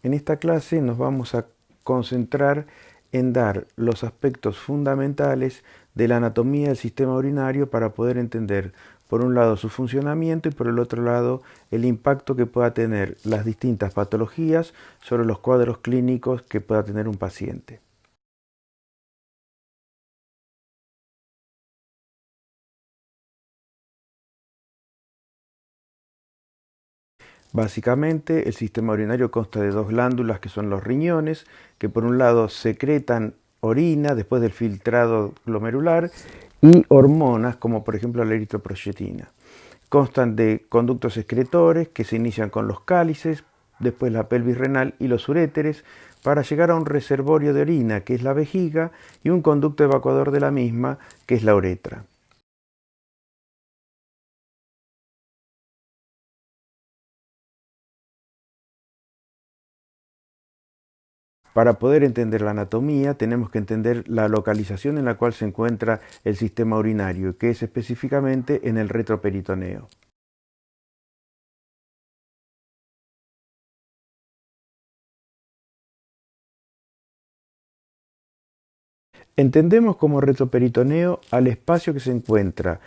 En esta clase nos vamos a concentrar en dar los aspectos fundamentales de la anatomía del sistema urinario para poder entender, por un lado, su funcionamiento y por el otro lado, el impacto que pueda tener las distintas patologías sobre los cuadros clínicos que pueda tener un paciente. Básicamente, el sistema urinario consta de dos glándulas que son los riñones, que por un lado secretan orina después del filtrado glomerular y hormonas como por ejemplo la eritroproyetina. Constan de conductos excretores que se inician con los cálices, después la pelvis renal y los uréteres, para llegar a un reservorio de orina que es la vejiga y un conducto evacuador de la misma que es la uretra. Para poder entender la anatomía tenemos que entender la localización en la cual se encuentra el sistema urinario, que es específicamente en el retroperitoneo. Entendemos como retroperitoneo al espacio que se encuentra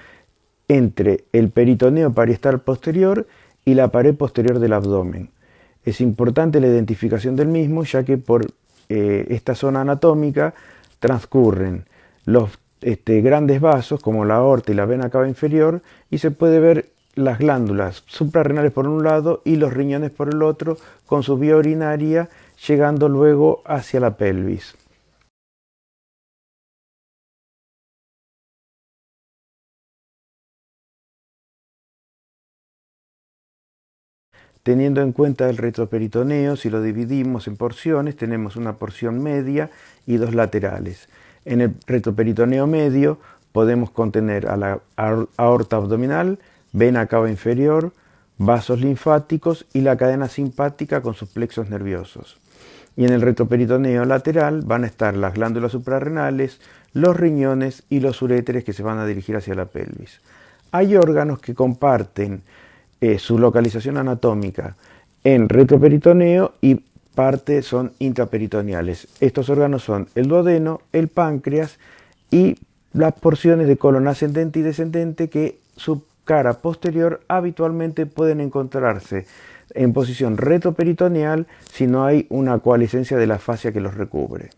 entre el peritoneo parietal posterior y la pared posterior del abdomen. Es importante la identificación del mismo, ya que por esta zona anatómica transcurren los grandes vasos como la aorta y la vena cava inferior y se puede ver las glándulas suprarrenales por un lado y los riñones por el otro con su vía urinaria llegando luego hacia la pelvis. Teniendo en cuenta el retroperitoneo, si lo dividimos en porciones, tenemos una porción media y dos laterales. En el retroperitoneo medio podemos contener a la aorta abdominal, vena cava inferior, vasos linfáticos y la cadena simpática con sus plexos nerviosos. Y en el retroperitoneo lateral van a estar las glándulas suprarrenales, los riñones y los uréteres que se van a dirigir hacia la pelvis. Hay órganos que comparten su localización anatómica en retroperitoneo y parte son intraperitoneales. Estos órganos son el duodeno, el páncreas y las porciones de colon ascendente y descendente que su cara posterior habitualmente pueden encontrarse en posición retroperitoneal si no hay una coalescencia de la fascia que los recubre.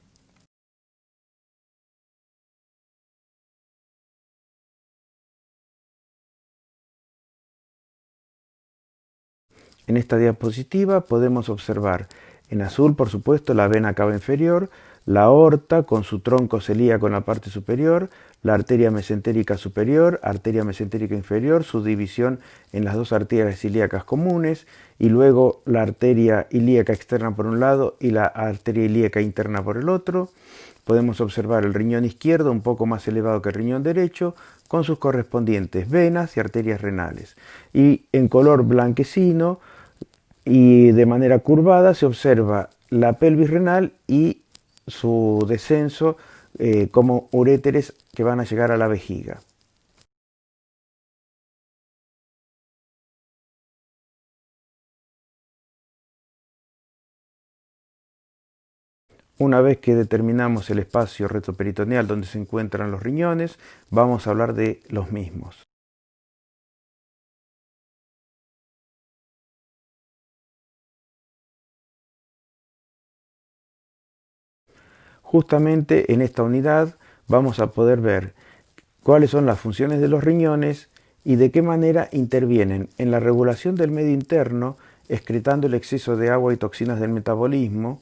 En esta diapositiva podemos observar en azul, por supuesto, la vena cava inferior, la aorta con su tronco celíaco en la parte superior, la arteria mesentérica superior, arteria mesentérica inferior, su división en las dos arterias ilíacas comunes y luego la arteria ilíaca externa por un lado y la arteria ilíaca interna por el otro. Podemos observar el riñón izquierdo un poco más elevado que el riñón derecho con sus correspondientes venas y arterias renales. Y en color blanquecino y de manera curvada se observa la pelvis renal y su descenso como uréteres que van a llegar a la vejiga. Una vez que determinamos el espacio retroperitoneal donde se encuentran los riñones, vamos a hablar de los mismos. Justamente en esta unidad vamos a poder ver cuáles son las funciones de los riñones y de qué manera intervienen en la regulación del medio interno, excretando el exceso de agua y toxinas del metabolismo.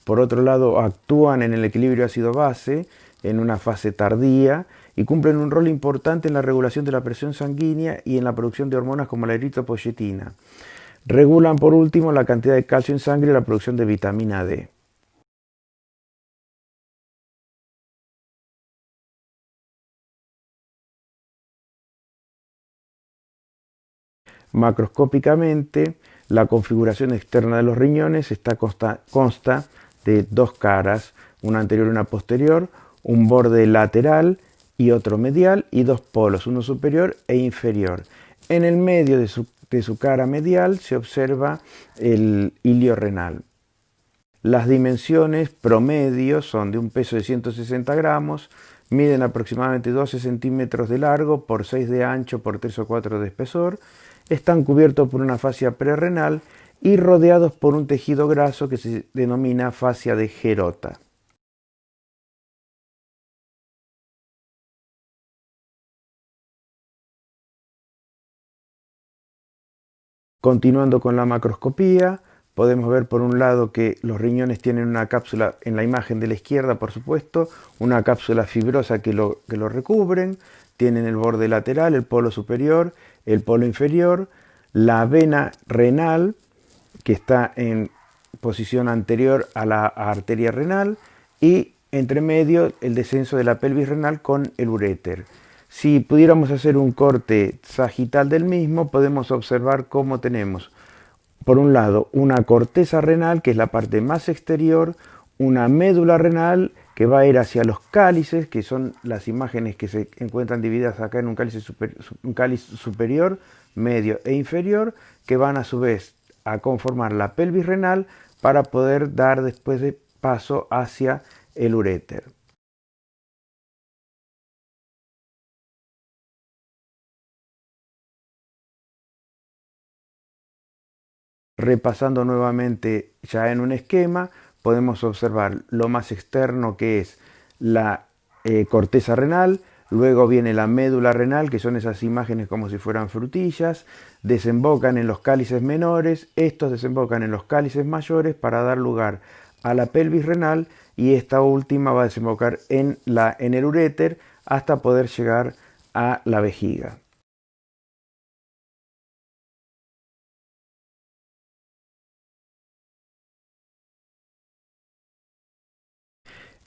Por otro lado, actúan en el equilibrio ácido-base en una fase tardía y cumplen un rol importante en la regulación de la presión sanguínea y en la producción de hormonas como la eritropoyetina. Regulan, por último, la cantidad de calcio en sangre y la producción de vitamina D. Macroscópicamente, la configuración externa de los riñones consta de dos caras, una anterior y una posterior, un borde lateral y otro medial y dos polos, uno superior e inferior. En el medio de su cara medial se observa el hilio renal. Las dimensiones promedio son de un peso de 160 gramos, miden aproximadamente 12 centímetros de largo por 6 de ancho por 3 o 4 de espesor, están cubiertos por una fascia prerrenal y rodeados por un tejido graso que se denomina fascia de Gerota. Continuando con la macroscopía, podemos ver por un lado que los riñones tienen una cápsula, en la imagen de la izquierda por supuesto, una cápsula fibrosa que lo recubren, tienen el borde lateral, el polo superior, el polo inferior, la vena renal que está en posición anterior a la arteria renal y entre medio el descenso de la pelvis renal con el uréter. Si pudiéramos hacer un corte sagital del mismo, podemos observar cómo tenemos, por un lado, una corteza renal, que es la parte más exterior, una médula renal que va a ir hacia los cálices, que son las imágenes que se encuentran divididas acá en un cáliz superior, medio e inferior, que van a su vez a conformar la pelvis renal para poder dar después de paso hacia el uréter. Repasando nuevamente ya en un esquema, podemos observar lo más externo que es la corteza renal, luego viene la médula renal, que son esas imágenes como si fueran frutillas, desembocan en los cálices menores, estos desembocan en los cálices mayores para dar lugar a la pelvis renal y esta última va a desembocar en el uréter hasta poder llegar a la vejiga.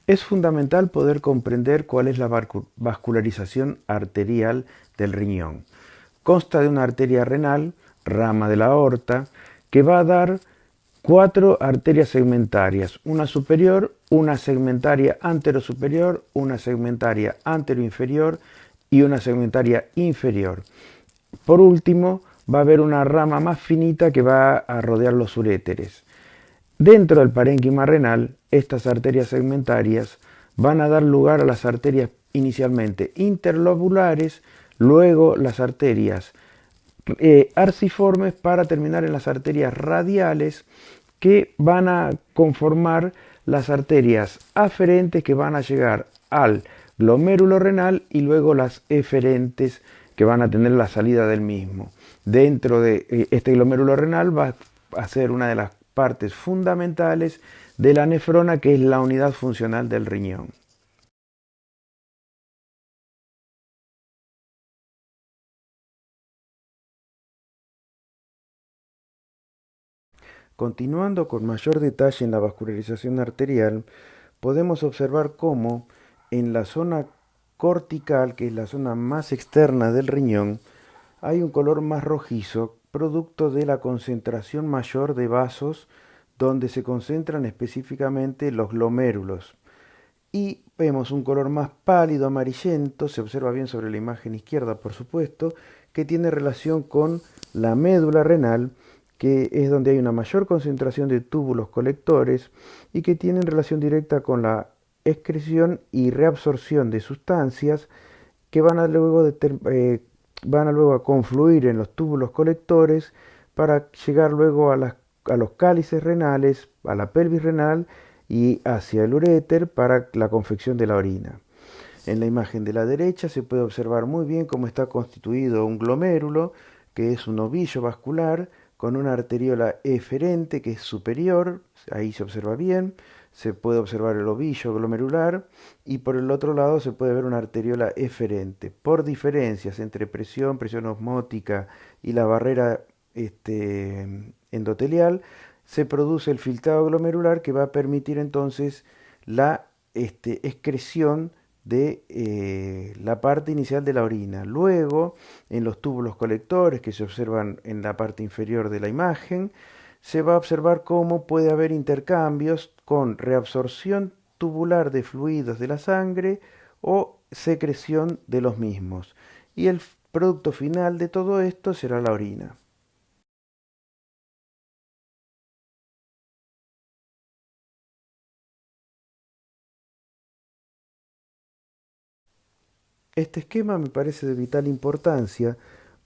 Es fundamental poder comprender cuál es la vascularización arterial del riñón. Consta de una arteria renal, rama de la aorta, que va a dar 4 arterias segmentarias, una superior, una segmentaria anterosuperior, una segmentaria anteroinferior y una segmentaria inferior. Por último, va a haber una rama más finita que va a rodear los uréteres. Dentro del parénquima renal, estas arterias segmentarias van a dar lugar a las arterias inicialmente interlobulares, luego las arterias arciformes para terminar en las arterias radiales que van a conformar las arterias aferentes que van a llegar al glomérulo renal y luego las eferentes que van a tener la salida del mismo. Dentro de este glomérulo renal va a ser una de las partes fundamentales de la nefrona, que es la unidad funcional del riñón. Continuando con mayor detalle en la vascularización arterial, podemos observar cómo en la zona cortical, que es la zona más externa del riñón, hay un color más rojizo, producto de la concentración mayor de vasos donde se concentran específicamente los glomérulos. Y vemos un color más pálido, amarillento, se observa bien sobre la imagen izquierda, por supuesto, que tiene relación con la médula renal, que es donde hay una mayor concentración de túbulos colectores y que tienen relación directa con la excreción y reabsorción de sustancias que van a luego a confluir en los túbulos colectores para llegar luego a los cálices renales, a la pelvis renal y hacia el uréter para la confección de la orina. En la imagen de la derecha se puede observar muy bien cómo está constituido un glomérulo, que es un ovillo vascular con una arteriola eferente que es superior, ahí se observa bien, se puede observar el ovillo glomerular y por el otro lado se puede ver una arteriola eferente. Por diferencias entre presión osmótica y la barrera endotelial, se produce el filtrado glomerular que va a permitir entonces la excreción de la parte inicial de la orina. Luego, en los túbulos colectores que se observan en la parte inferior de la imagen, se va a observar cómo puede haber intercambios con reabsorción tubular de fluidos de la sangre o secreción de los mismos. Y el producto final de todo esto será la orina. Este esquema me parece de vital importancia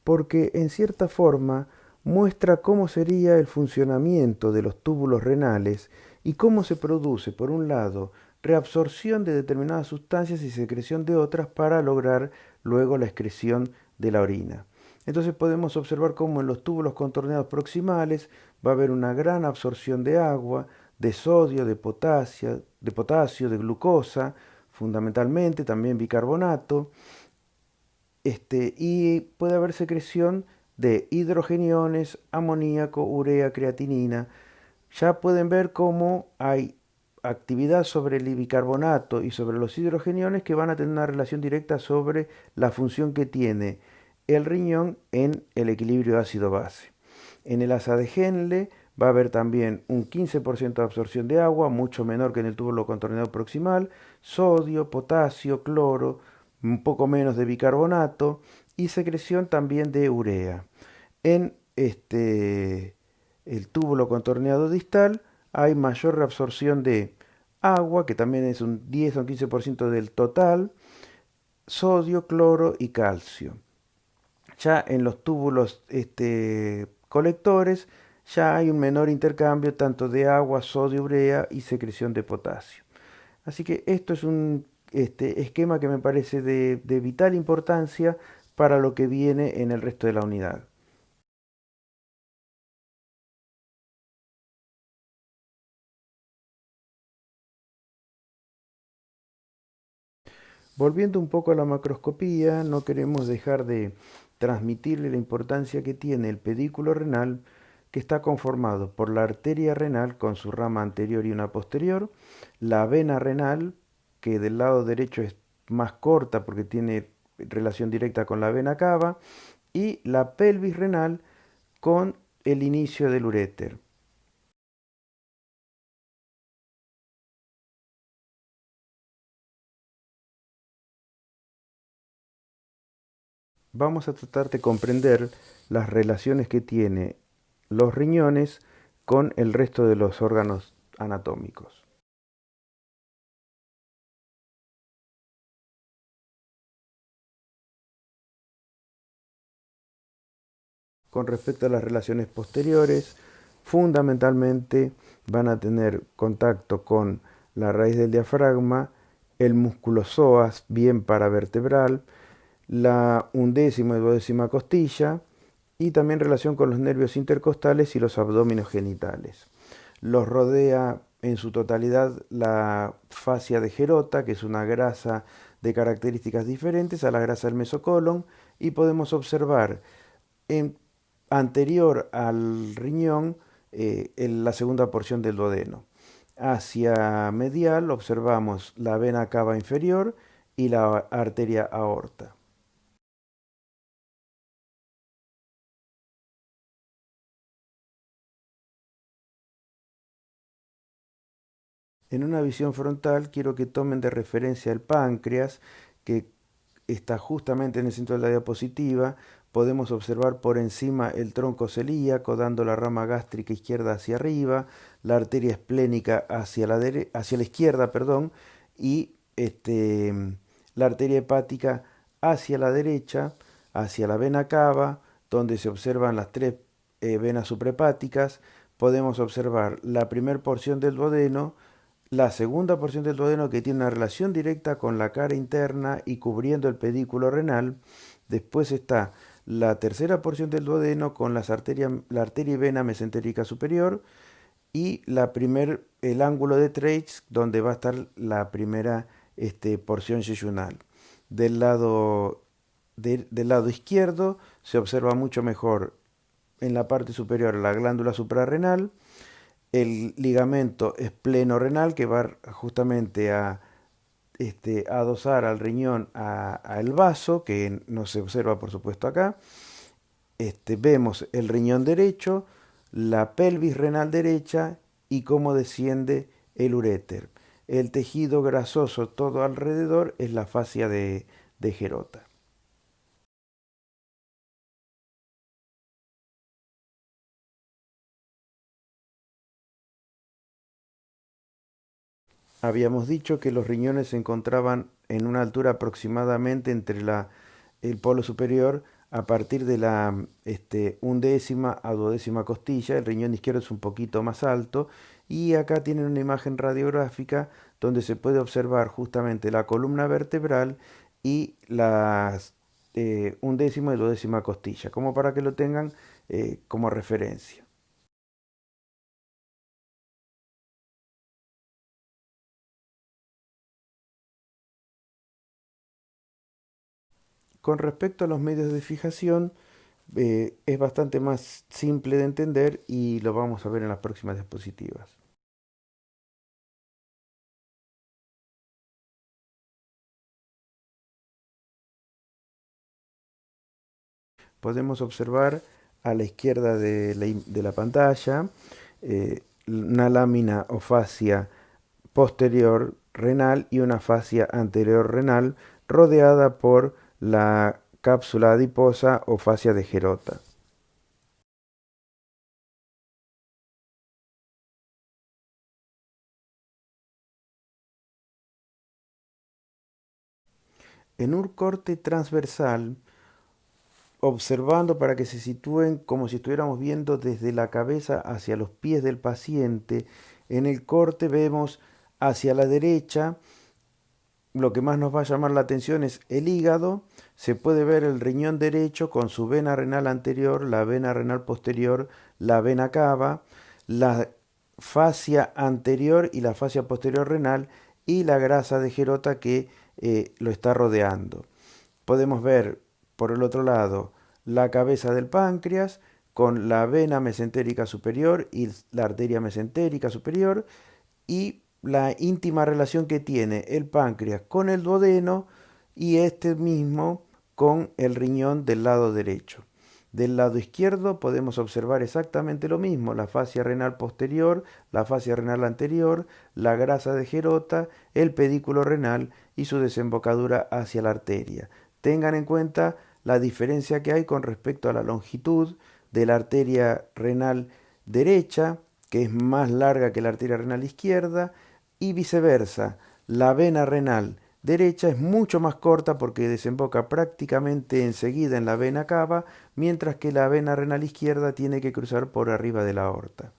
porque en cierta forma muestra cómo sería el funcionamiento de los túbulos renales y cómo se produce, por un lado, reabsorción de determinadas sustancias y secreción de otras para lograr luego la excreción de la orina. Entonces podemos observar cómo en los túbulos contorneados proximales va a haber una gran absorción de agua, de sodio, de potasio, de glucosa, fundamentalmente también bicarbonato, y puede haber secreción de hidrogeniones, amoníaco, urea, creatinina. Ya pueden ver cómo hay actividad sobre el bicarbonato y sobre los hidrogeniones que van a tener una relación directa sobre la función que tiene el riñón en el equilibrio ácido-base. En el asa de Henle va a haber también un 15% de absorción de agua, mucho menor que en el túbulo contorneado proximal, sodio, potasio, cloro, un poco menos de bicarbonato y secreción también de urea. En el túbulo contorneado distal hay mayor reabsorción de agua, que también es un 10 o un 15% del total, sodio, cloro y calcio. Ya en los túbulos colectores ya hay un menor intercambio tanto de agua, sodio, urea y secreción de potasio. Así que esto es un esquema que me parece de vital importancia para lo que viene en el resto de la unidad. Volviendo un poco a la macroscopía, no queremos dejar de transmitirle la importancia que tiene el pedículo renal, que está conformado por la arteria renal con su rama anterior y una posterior, la vena renal, que del lado derecho es más corta porque tiene relación directa con la vena cava, y la pelvis renal con el inicio del uréter. Vamos a tratar de comprender las relaciones que tiene los riñones con el resto de los órganos anatómicos. Con respecto a las relaciones posteriores, fundamentalmente van a tener contacto con la raíz del diafragma, el músculo psoas, bien paravertebral, la undécima y duodécima costilla y también relación con los nervios intercostales y los abdómenes genitales. Los rodea en su totalidad la fascia de Gerota, que es una grasa de características diferentes a la grasa del mesocolon, y podemos observar en, anterior al riñón en la segunda porción del duodeno. Hacia medial observamos la vena cava inferior y la arteria aorta. En una visión frontal quiero que tomen de referencia el páncreas, que está justamente en el centro de la diapositiva. Podemos observar por encima el tronco celíaco, dando la rama gástrica izquierda hacia arriba, la arteria esplénica hacia la izquierda, perdón, y la arteria hepática hacia la derecha, hacia la vena cava, donde se observan las tres venas suprahepáticas. Podemos observar la primera porción del duodeno, la segunda porción del duodeno, que tiene una relación directa con la cara interna y cubriendo el pedículo renal. Después está la tercera porción del duodeno con la arteria y vena mesentérica superior y el ángulo de Treitz, donde va a estar la primera porción yeyunal. Del lado izquierdo se observa mucho mejor en la parte superior la glándula suprarrenal, el ligamento espleno-renal que va justamente a adosar al riñón al vaso, que no se observa por supuesto acá. Vemos el riñón derecho, la pelvis renal derecha y cómo desciende el uréter. El tejido grasoso todo alrededor es la fascia de Gerota. Habíamos dicho que los riñones se encontraban en una altura aproximadamente entre el polo superior a partir de la undécima a duodécima costilla. El riñón izquierdo es un poquito más alto y acá tienen una imagen radiográfica donde se puede observar justamente la columna vertebral y las undécima y duodécima costilla, como para que lo tengan como referencia. Con respecto a los medios de fijación, es bastante más simple de entender y lo vamos a ver en las próximas diapositivas. Podemos observar a la izquierda de la pantalla una lámina o fascia posterior renal y una fascia anterior renal rodeada por la cápsula adiposa o fascia de Gerota. En un corte transversal, observando para que se sitúen como si estuviéramos viendo desde la cabeza hacia los pies del paciente, en el corte vemos hacia la derecha, lo que más nos va a llamar la atención es el hígado. Se puede ver el riñón derecho con su vena renal anterior, la vena renal posterior, la vena cava, la fascia anterior y la fascia posterior renal y la grasa de Gerota que lo está rodeando. Podemos ver por el otro lado la cabeza del páncreas con la vena mesentérica superior y la arteria mesentérica superior y la íntima relación que tiene el páncreas con el duodeno y este mismo con el riñón del lado derecho. Del lado izquierdo podemos observar exactamente lo mismo, la fascia renal posterior, la fascia renal anterior, la grasa de Gerota, el pedículo renal y su desembocadura hacia la arteria. Tengan en cuenta la diferencia que hay con respecto a la longitud de la arteria renal derecha, que es más larga que la arteria renal izquierda, y viceversa. La vena renal derecha es mucho más corta porque desemboca prácticamente enseguida en la vena cava, mientras que la vena renal izquierda tiene que cruzar por arriba de la aorta.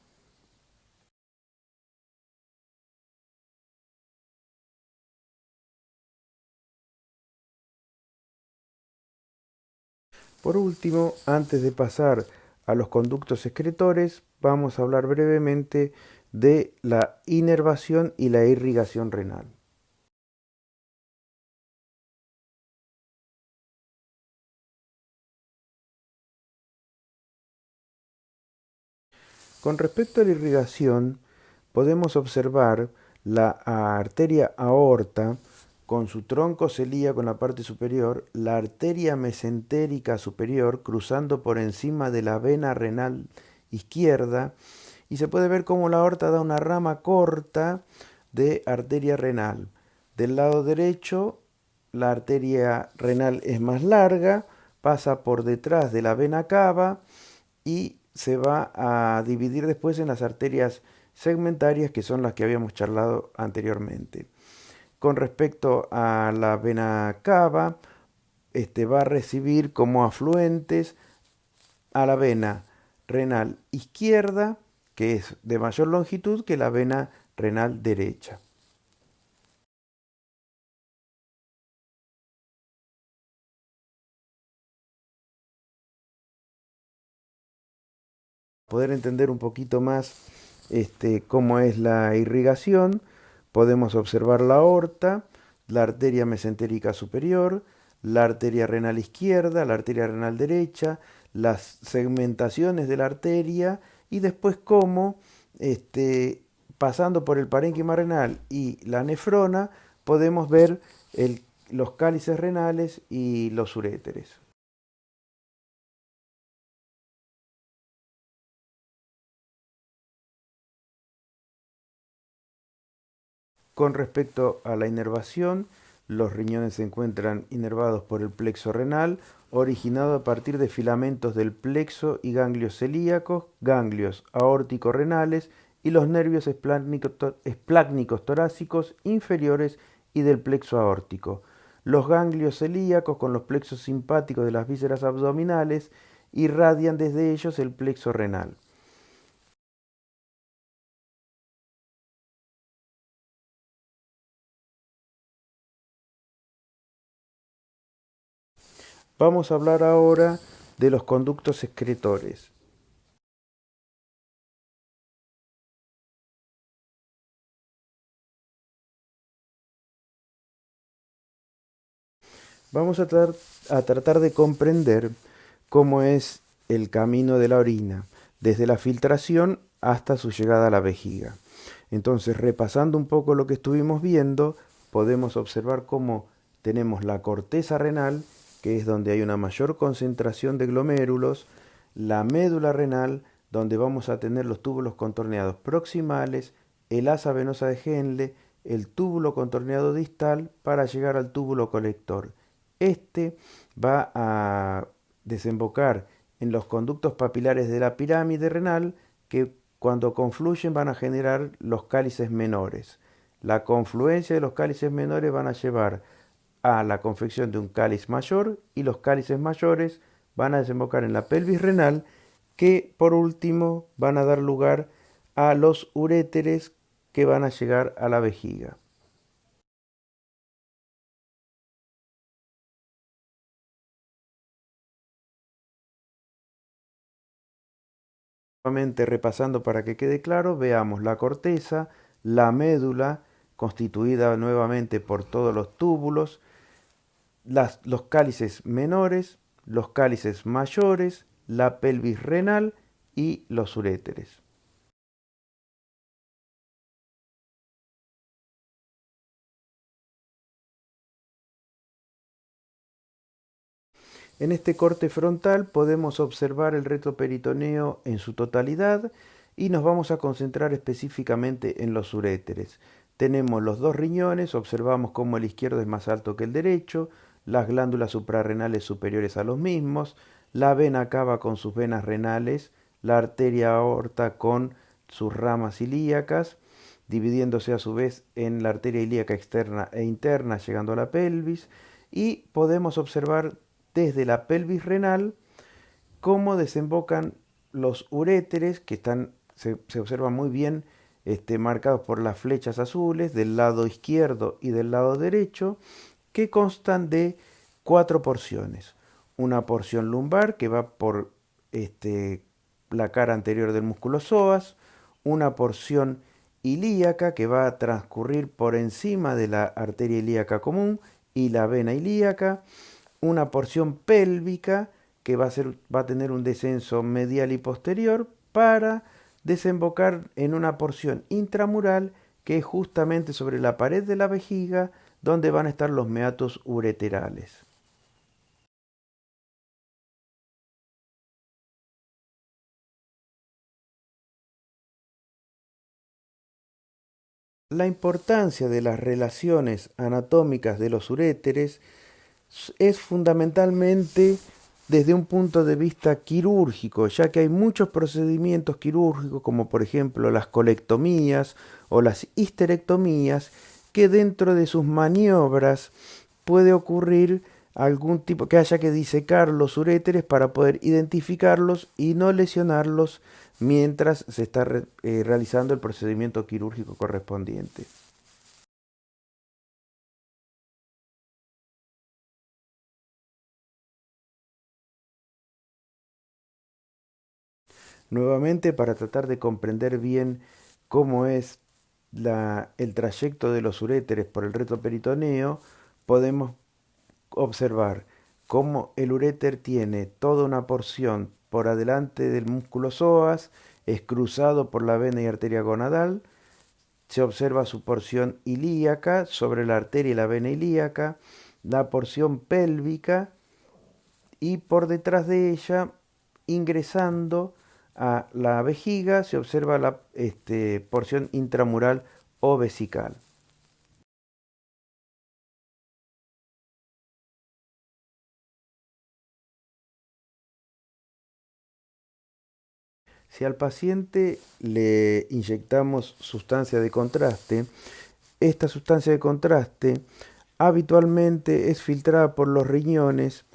Por último, antes de pasar a los conductos excretores, vamos a hablar brevemente de la inervación y la irrigación renal. Con respecto a la irrigación, podemos observar la arteria aorta con su tronco celíaco en la parte superior, la arteria mesentérica superior cruzando por encima de la vena renal izquierda y se puede ver cómo la aorta da una rama corta de arteria renal. Del lado derecho, la arteria renal es más larga, pasa por detrás de la vena cava y se va a dividir después en las arterias segmentarias que son las que habíamos charlado anteriormente. Con respecto a la vena cava, va a recibir como afluentes a la vena renal izquierda, que es de mayor longitud que la vena renal derecha. Poder entender un poquito más cómo es la irrigación, podemos observar la aorta, la arteria mesentérica superior, la arteria renal izquierda, la arteria renal derecha, las segmentaciones de la arteria y después cómo, pasando por el parénquima renal y la nefrona, podemos ver los cálices renales y los uréteres. Con respecto a la inervación, los riñones se encuentran inervados por el plexo renal, originado a partir de filamentos del plexo y ganglios celíacos, ganglios aórtico-renales y los nervios esplácnicos torácicos inferiores y del plexo aórtico. Los ganglios celíacos con los plexos simpáticos de las vísceras abdominales irradian desde ellos el plexo renal. Vamos a hablar ahora de los conductos excretores. Vamos a tratar de comprender cómo es el camino de la orina, desde la filtración hasta su llegada a la vejiga. Entonces, repasando un poco lo que estuvimos viendo, podemos observar cómo tenemos la corteza renal, que es donde hay una mayor concentración de glomérulos, la médula renal, donde vamos a tener los túbulos contorneados proximales, el asa venosa de Henle, el túbulo contorneado distal para llegar al túbulo colector. Este va a desembocar en los conductos papilares de la pirámide renal que cuando confluyen van a generar los cálices menores. La confluencia de los cálices menores van a llevar a la confección de un cáliz mayor y los cálices mayores van a desembocar en la pelvis renal que por último van a dar lugar a los uréteres que van a llegar a la vejiga. Nuevamente repasando para que quede claro, veamos la corteza, la médula, constituida nuevamente por todos los túbulos, los cálices menores, los cálices mayores, la pelvis renal y los uréteres. En este corte frontal podemos observar el retroperitoneo en su totalidad y nos vamos a concentrar específicamente en los uréteres. Tenemos los dos riñones, observamos cómo el izquierdo es más alto que el derecho, las glándulas suprarrenales superiores a los mismos, la vena cava con sus venas renales, la arteria aorta con sus ramas ilíacas, dividiéndose a su vez en la arteria ilíaca externa e interna llegando a la pelvis, y podemos observar desde la pelvis renal cómo desembocan los uréteres que se observan muy bien marcados por las flechas azules del lado izquierdo y del lado derecho, que constan de cuatro porciones. Una porción lumbar que va por la cara anterior del músculo psoas, una porción ilíaca que va a transcurrir por encima de la arteria ilíaca común y la vena ilíaca, una porción pélvica que va a tener un descenso medial y posterior para desembocar en una porción intramural que es justamente sobre la pared de la vejiga donde van a estar los meatos ureterales. La importancia de las relaciones anatómicas de los uréteres es fundamentalmente desde un punto de vista quirúrgico, ya que hay muchos procedimientos quirúrgicos, como por ejemplo las colectomías o las histerectomías, que dentro de sus maniobras puede ocurrir algún tipo que haya que disecar los uréteres para poder identificarlos y no lesionarlos mientras se está realizando el procedimiento quirúrgico correspondiente. Nuevamente, para tratar de comprender bien cómo es el trayecto de los uréteres por el retroperitoneo, podemos observar cómo el uréter tiene toda una porción por adelante del músculo psoas, es cruzado por la vena y arteria gonadal, se observa su porción ilíaca sobre la arteria y la vena ilíaca, la porción pélvica y por detrás de ella, ingresando a la vejiga, se observa la porción intramural o vesical. Si al paciente le inyectamos sustancia de contraste, esta sustancia de contraste habitualmente es filtrada por los riñones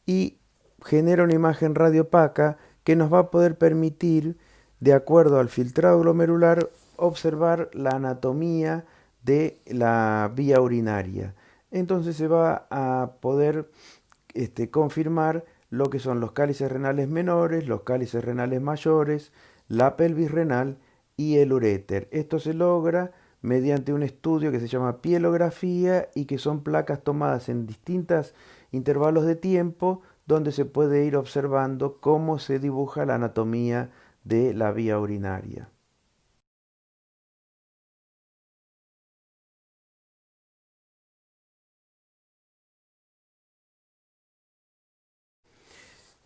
y genera una imagen radiopaca que nos va a poder permitir, de acuerdo al filtrado glomerular, observar la anatomía de la vía urinaria. Entonces se va a poder confirmar lo que son los cálices renales menores, los cálices renales mayores, la pelvis renal y el uréter. Esto se logra mediante un estudio que se llama pielografía y que son placas tomadas en distintos intervalos de tiempo donde se puede ir observando cómo se dibuja la anatomía de la vía urinaria.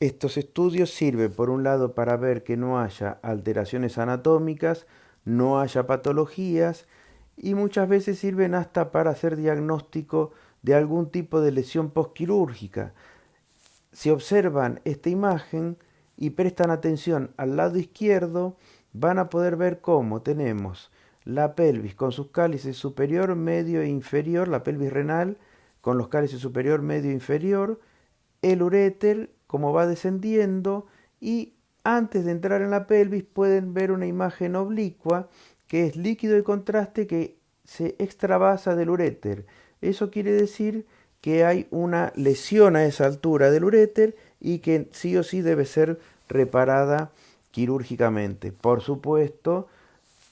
Estos estudios sirven por un lado para ver que no haya alteraciones anatómicas, no haya patologías y muchas veces sirven hasta para hacer diagnóstico de algún tipo de lesión postquirúrgica. Si observan esta imagen y prestan atención al lado izquierdo, van a poder ver cómo tenemos la pelvis con sus cálices superior, medio e inferior, la pelvis renal con los cálices superior, medio e inferior, el uréter, como va descendiendo, y antes de entrar en la pelvis pueden ver una imagen oblicua que es líquido de contraste que se extravasa del uréter. Eso quiere decir que hay una lesión a esa altura del uréter y que sí o sí debe ser reparada quirúrgicamente. Por supuesto,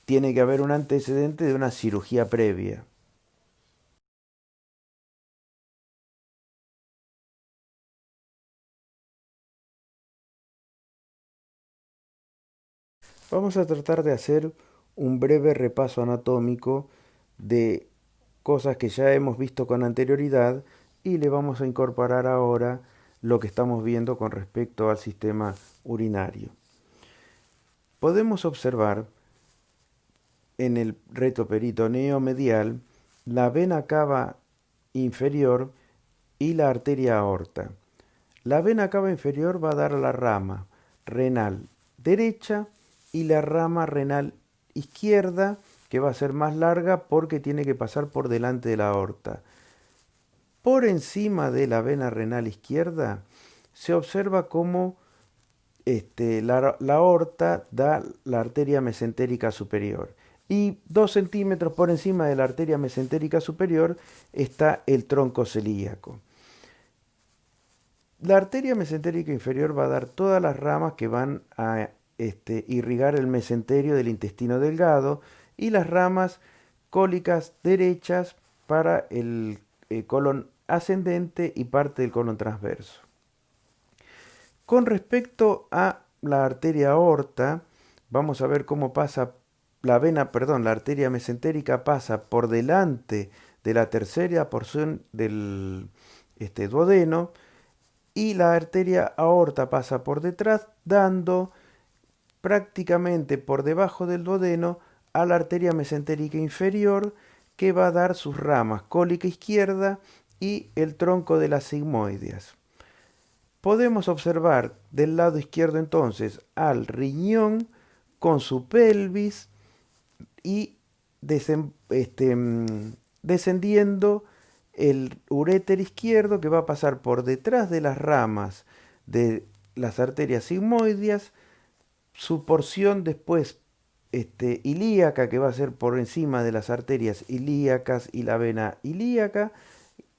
tiene que haber un antecedente de una cirugía previa. Vamos a tratar de hacer un breve repaso anatómico de cosas que ya hemos visto con anterioridad y le vamos a incorporar ahora lo que estamos viendo con respecto al sistema urinario. Podemos observar en el retroperitoneo medial la vena cava inferior y la arteria aorta. La vena cava inferior va a dar a la rama renal derecha y la rama renal izquierda, que va a ser más larga porque tiene que pasar por delante de la aorta. Por encima de la vena renal izquierda se observa cómo la aorta da la arteria mesentérica superior. Y 2 centímetros por encima de la arteria mesentérica superior está el tronco celíaco. La arteria mesentérica inferior va a dar todas las ramas que van a irrigar el mesenterio del intestino delgado y las ramas cólicas derechas para el colon ascendente y parte del colon transverso. Con respecto a la arteria aorta, vamos a ver cómo pasa la arteria mesentérica pasa por delante de la tercera porción del duodeno y la arteria aorta pasa por detrás, dando prácticamente por debajo del duodeno a la arteria mesentérica inferior, que va a dar sus ramas cólica izquierda y el tronco de las sigmoideas. Podemos observar del lado izquierdo entonces al riñón con su pelvis y descendiendo el uréter izquierdo, que va a pasar por detrás de las ramas de las arterias sigmoideas, su porción después ilíaca, que va a ser por encima de las arterias ilíacas y la vena ilíaca,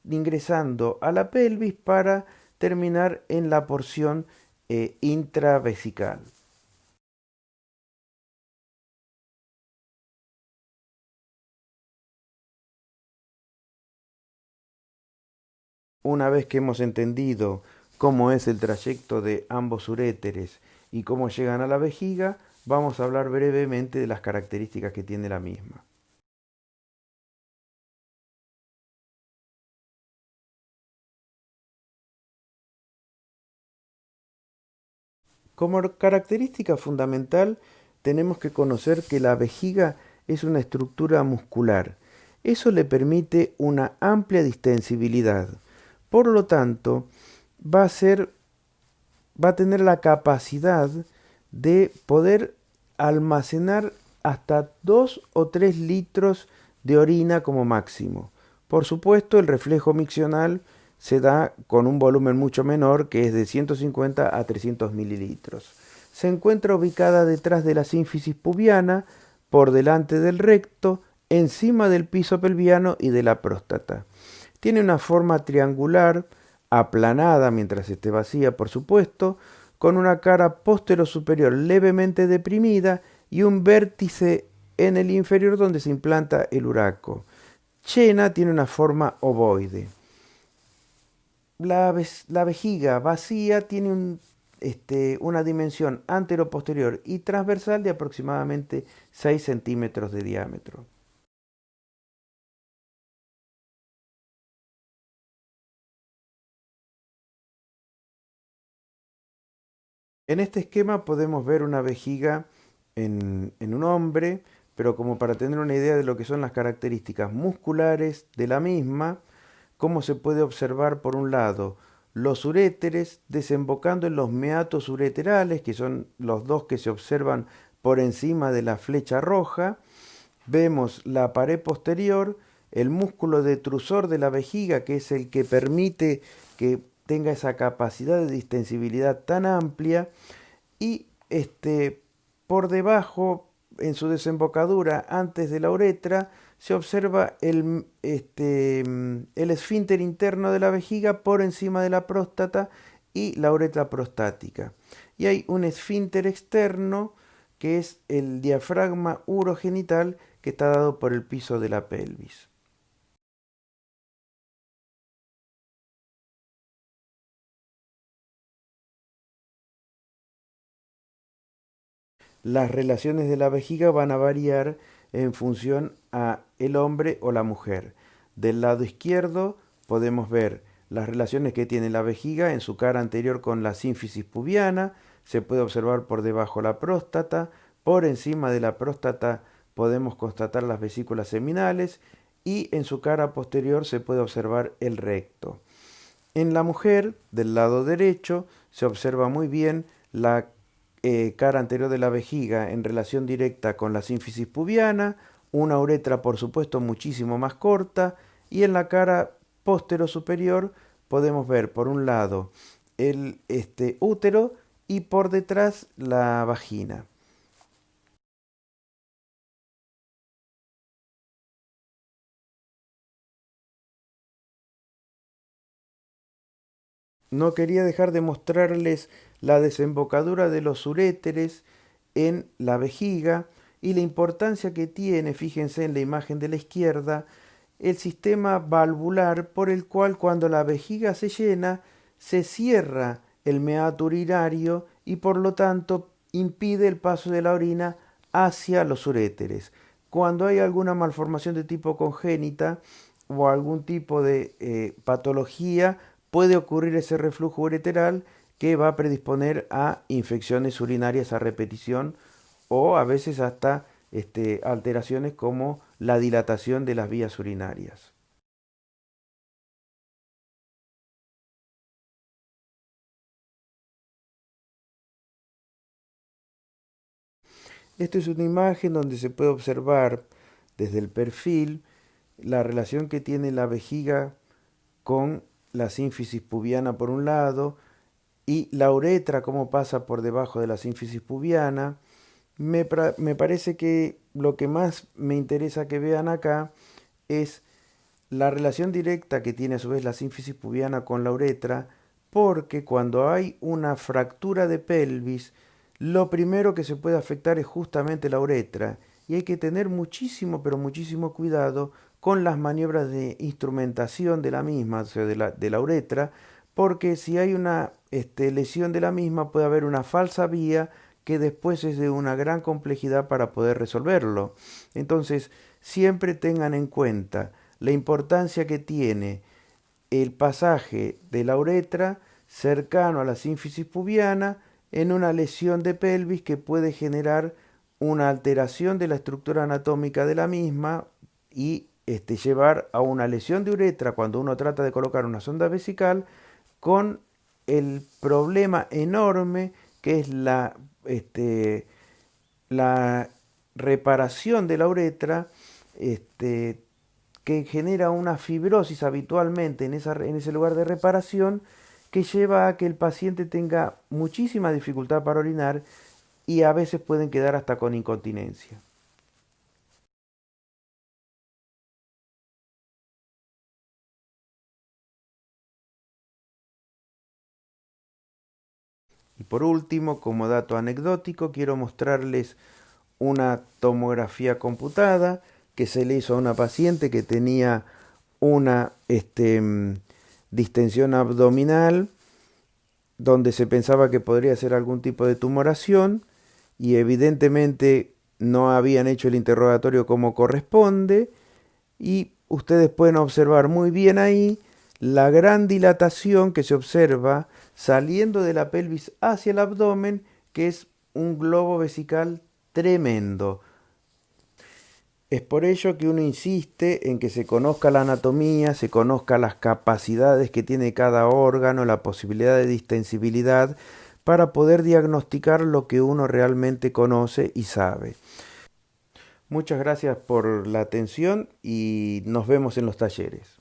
ingresando a la pelvis para terminar en la porción intravesical. Una vez que hemos entendido cómo es el trayecto de ambos uréteres y cómo llegan a la vejiga, vamos a hablar brevemente de las características que tiene la misma. Como característica fundamental, tenemos que conocer que la vejiga es una estructura muscular. Eso le permite una amplia distensibilidad. Por lo tanto, va a tener la capacidad de poder almacenar hasta 2 o 3 litros de orina como máximo. Por supuesto, el reflejo miccional se da con un volumen mucho menor, que es de 150 a 300 mililitros. Se encuentra ubicada detrás de la sínfisis pubiana, por delante del recto, encima del piso pelviano y de la próstata. Tiene una forma triangular, aplanada mientras esté vacía, por supuesto, con una cara posterior-superior levemente deprimida y un vértice en el inferior donde se implanta el uraco. Chena tiene una forma ovoide. La vejiga vacía tiene una dimensión antero-posterior y transversal de aproximadamente 6 centímetros de diámetro. En este esquema podemos ver una vejiga en un hombre, pero como para tener una idea de lo que son las características musculares de la misma, cómo se puede observar por un lado los uréteres desembocando en los meatos ureterales, que son los dos que se observan por encima de la flecha roja. Vemos la pared posterior, el músculo detrusor de la vejiga, que es el que permite que tenga esa capacidad de distensibilidad tan amplia, y por debajo, en su desembocadura, antes de la uretra, se observa el esfínter interno de la vejiga por encima de la próstata y la uretra prostática. Y hay un esfínter externo que es el diafragma urogenital, que está dado por el piso de la pelvis. Las relaciones de la vejiga van a variar en función a el hombre o la mujer. Del lado izquierdo podemos ver las relaciones que tiene la vejiga en su cara anterior con la sínfisis pubiana. Se puede observar por debajo la próstata. Por encima de la próstata podemos constatar las vesículas seminales y en su cara posterior se puede observar el recto. En la mujer, del lado derecho, se observa muy bien la cara anterior de la vejiga en relación directa con la sínfisis pubiana, una uretra por supuesto muchísimo más corta, y en la cara póstero superior podemos ver por un lado el útero y por detrás la vagina. No quería dejar de mostrarles la desembocadura de los uréteres en la vejiga y la importancia que tiene, fíjense en la imagen de la izquierda, el sistema valvular por el cual cuando la vejiga se llena se cierra el meato urinario y por lo tanto impide el paso de la orina hacia los uréteres. Cuando hay alguna malformación de tipo congénita o algún tipo de patología, puede ocurrir ese reflujo ureteral que va a predisponer a infecciones urinarias a repetición o a veces hasta alteraciones como la dilatación de las vías urinarias. Esta es una imagen donde se puede observar desde el perfil la relación que tiene la vejiga con la sínfisis pubiana por un lado y la uretra cómo pasa por debajo de la sínfisis pubiana. Me parece que lo que más me interesa que vean acá es la relación directa que tiene a su vez la sínfisis pubiana con la uretra, porque cuando hay una fractura de pelvis, lo primero que se puede afectar es justamente la uretra, y hay que tener muchísimo, pero muchísimo cuidado con las maniobras de instrumentación de la misma, o sea, de la uretra, porque si hay una lesión de la misma puede haber una falsa vía que después es de una gran complejidad para poder resolverlo. Entonces, siempre tengan en cuenta la importancia que tiene el pasaje de la uretra cercano a la sínfisis pubiana en una lesión de pelvis que puede generar una alteración de la estructura anatómica de la misma y llevar a una lesión de uretra cuando uno trata de colocar una sonda vesical, con el problema enorme que es la reparación de la uretra, que genera una fibrosis habitualmente en ese lugar de reparación, que lleva a que el paciente tenga muchísima dificultad para orinar y a veces pueden quedar hasta con incontinencia. Y por último, como dato anecdótico, quiero mostrarles una tomografía computada que se le hizo a una paciente que tenía una distensión abdominal donde se pensaba que podría ser algún tipo de tumoración y evidentemente no habían hecho el interrogatorio como corresponde y ustedes pueden observar muy bien ahí la gran dilatación que se observa saliendo de la pelvis hacia el abdomen, que es un globo vesical tremendo. Es por ello que uno insiste en que se conozca la anatomía, se conozca las capacidades que tiene cada órgano, la posibilidad de distensibilidad, para poder diagnosticar lo que uno realmente conoce y sabe. Muchas gracias por la atención y nos vemos en los talleres.